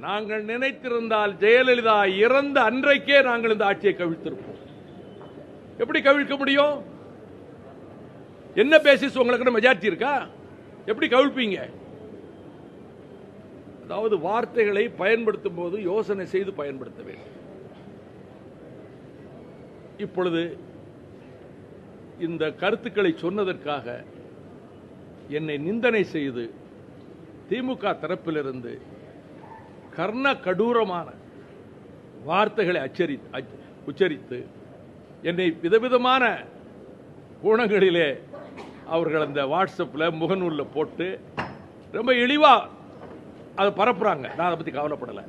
நாங்கள் நினைத்திருந்தால் ஜெயலலிதா இறந்த அன்றைக்கே நாங்கள் இந்த ஆட்சியை கவிழ்த்திருப்போம். எப்படி கவிழ்க்க முடியும்? என்ன பேசிஸ் உங்களுக்கு மெஜாரிட்டி இருக்கா? எப்படி கவிழ்ப்பீங்க? அதாவது வார்த்தைகளை பயன்படுத்தும் போது யோசனை செய்து பயன்படுத்த வேண்டும். இப்பொழுது இந்த கருத்துக்களை சொன்னதற்காக என்னை நிந்தனை செய்து திமுக தரப்பிலிருந்து கர்ண கடூரமான வார்த்தைகளை உச்சரித்து என்னை விதவிதமான கோணங்களிலே அவர்கள் அந்த வாட்ஸ்அப்பில் முகநூலில் போட்டு ரொம்ப இழிவா அதை பரப்புறாங்க. நான் அதை பற்றி கவலைப்படலை.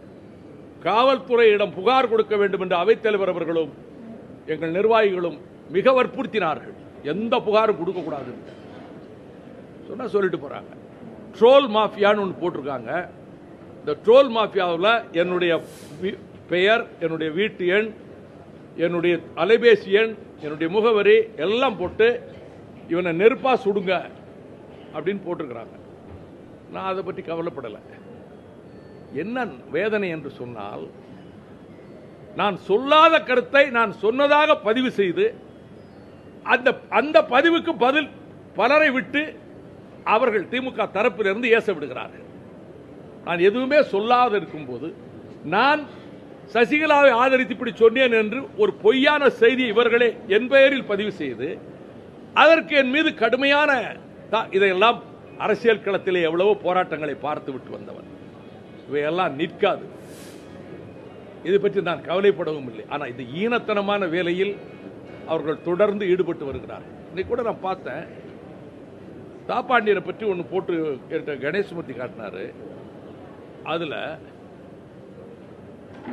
காவல்துறையிடம் புகார் கொடுக்க வேண்டும் என்று அவைத்தலைவர் அவர்களும் எங்கள் நிர்வாகிகளும் மிக வற்புறுத்தினார்கள். எந்த புகாரும் கொடுக்கக்கூடாது சொன்னா சொல்லிட்டு போறாங்க. ட்ரோல் மாஃபியான்னு ஒன்று போட்டிருக்காங்க. இந்த ட்ரோல் மாஃபியாவில் என்னுடைய பெயர், என்னுடைய வீட்டு எண், என்னுடைய அலைபேசி எண், என்னுடைய முகவரி எல்லாம் போட்டு இவனை நெருப்பா சுடுங்க அப்படின்னு போட்டிருக்கிறாங்க. நான் அதை பற்றி கவலைப்படலை. என்ன வேதனை என்று சொன்னால், நான் சொல்லாத கருத்தை நான் சொன்னதாக பதிவு செய்து அந்த பதிவுக்கு பதில் பலரை விட்டு அவர்கள் திமுக தரப்பிலிருந்து ஏச விடுகிறார்கள். நான் எதுவுமே சொல்லாத இருக்கும்போது நான் சசிகலாவை ஆதரித்து இப்படி சொன்னேன் என்று ஒரு பொய்யான செய்தி இவர்களே என் பெயரில் பதிவு செய்து அதற்கு என் மீது கடுமையான இதையெல்லாம் அரசியல் களத்திலே எவ்வளவோ போராட்டங்களை பார்த்து விட்டு வந்தவன். இவையெல்லாம் நிற்காது. இதை பற்றி நான் கவலைப்படவும் இல்லை. ஆனால் இது ஈனத்தனமான வேலையில் அவர்கள் தொடர்ந்து ஈடுபட்டு வருகிறார்கள். இன்னைக்கு கூட நான் பார்த்தேன், தாப்பாண்டியனை பற்றி ஒன்று போட்டு கணேசமூர்த்தி காட்டினாரு. அதில்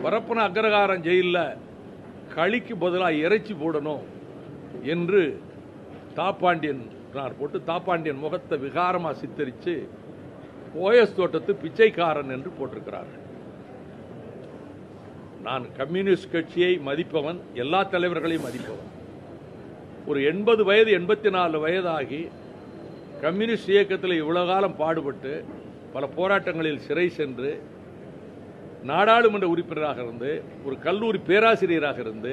வரப்பன அக்ரகாரம் ஜெயிலில் களிக்கு பதிலாக இறைச்சி போடணும் என்று தாப்பாண்டியன் போட்டு தாப்பாண்டியன் முகத்தை விகாரமாக சித்தரித்து ஓஎஸ் தோட்டத்து பிச்சைக்காரன் என்று போட்டிருக்கிறார்கள். நான் கம்யூனிஸ்ட் கட்சியை மதிப்பவன், எல்லா தலைவர்களையும் மதிப்பவன். ஒரு 80 வயது 84 வயதாகி கம்யூனிஸ்ட் இயக்கத்தில் இவ்வளவு காலம் பாடுபட்டு பல போராட்டங்களில் சிறை சென்று நாடாளுமன்ற உறுப்பினராக இருந்து ஒரு கல்லூரி பேராசிரியராக இருந்து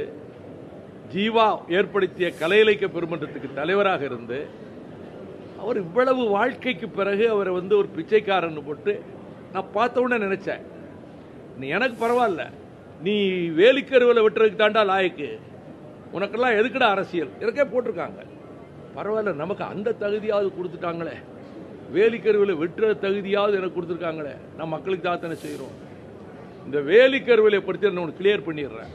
ஜீவா ஏற்படுத்திய கலை இலக்கிய பெருமன்றத்துக்கு தலைவராக இருந்து அவர் இவ்வளவு வாழ்க்கைக்கு பிறகு அவரை ஒரு பிச்சைக்காரன் போட்டு நான் பார்த்த உடனே நினைச்சேன், நீ எனக்கு பரவாயில்ல, நீ வேலிக்கருவில் விட்டுறதுக்கு தாண்டா லாய்க்கு, உனக்கெல்லாம் எதுக்குடா அரசியல் எனக்கே போட்டிருக்காங்க. பரவாயில்ல, நமக்கு அந்த தகுதியாவது கொடுத்துட்டாங்களே, வேலிக்கருவில் வெட்டுற தகுதியாவது எனக்கு கொடுத்துருக்காங்களே, நான் மக்களுக்கு தாத்தனை செய்கிறோம். இந்த வேலிக்கருவிலை பற்றி நான் கிளியர் பண்ணிடுறேன்.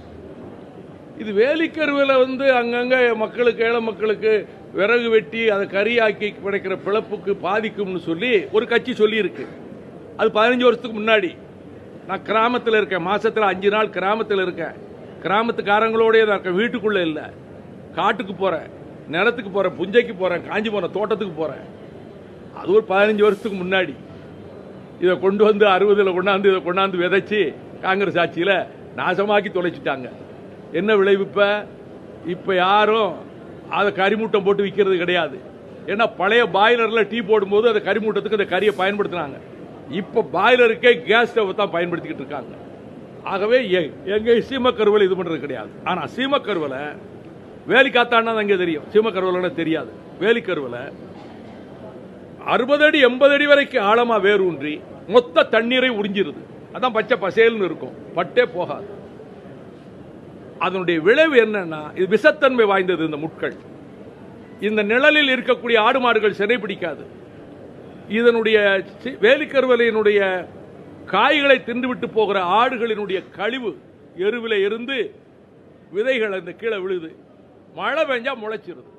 இது வேலிக்கருவில் அங்கங்கே மக்களுக்கு, ஏழை மக்களுக்கு விறகு வெட்டி அதை கரியாக்கி கிடைக்கிற பிழப்புக்கு பாதிக்கும்னு சொல்லி ஒரு கட்சி சொல்லி இருக்கு. அது 15 வருஷத்துக்கு முன்னாடி. நான் கிராமத்தில் இருக்கேன், மாசத்தில் 5 நாள் கிராமத்தில் இருக்கேன், கிராமத்துக்காரங்களோடய தான் இருக்கேன், வீட்டுக்குள்ள இல்லை, காட்டுக்கு போறேன், நிலத்துக்கு போறேன், புஞ்சைக்கு போறேன், காஞ்சி போறேன், தோட்டத்துக்கு போறேன். அது ஒரு 15 வருஷத்துக்கு முன்னாடி. இதை கொண்டு 60ல் கொண்டாந்து இதை கொண்டாந்து விதைச்சு காங்கிரஸ் ஆட்சியில் நாசமாக்கி தொலைச்சிட்டாங்க. என்ன விளைவு? இப்ப யாரும் அதை கரிமூட்டம் போட்டு விற்கிறது கிடையாது. ஏன்னா பழைய பாய்லர்ல டீ போடும்போது அந்த கரிமூட்டத்துக்கு அந்த கரியை பயன்படுத்தினாங்க. இப்ப பாய்லருக்கே கேஸ் ஸ்டவ் தான் பயன்படுத்திக்கிட்டு இருக்காங்க. ஆகவே எங்க சீமக்கருவலை இது பண்றது கிடையாது. ஆனா சீமக்கருவலை வேலிக்காத்தான்னா அங்கே தெரியும், சீமக்கருவலை தெரியாது. வேலிக்கருவலை 60 அடி 80 அடி வரைக்கும் ஆழமா வேரூன்றி மொத்த தண்ணீரை உறிஞ்சிருது. அதான் பச்சை பசேல்னு இருக்கும், பட்டே போகாது. அதனுடைய விளைவு என்னன்னா, இது விஷத்தன்மை வாய்ந்தது. இந்த முட்கள் இந்த நிழலில் இருக்கக்கூடிய ஆடு மாடுகள் சிறை பிடிக்காது. இதனுடைய வேலிக்கருவலையினுடைய காய்களை தின்றுவிட்டு போகிற ஆடுகளினுடைய கழிவு எருவில இருந்து விதைகள் அந்த கீழே விழுது, மழை பெஞ்சா முளைச்சிருது.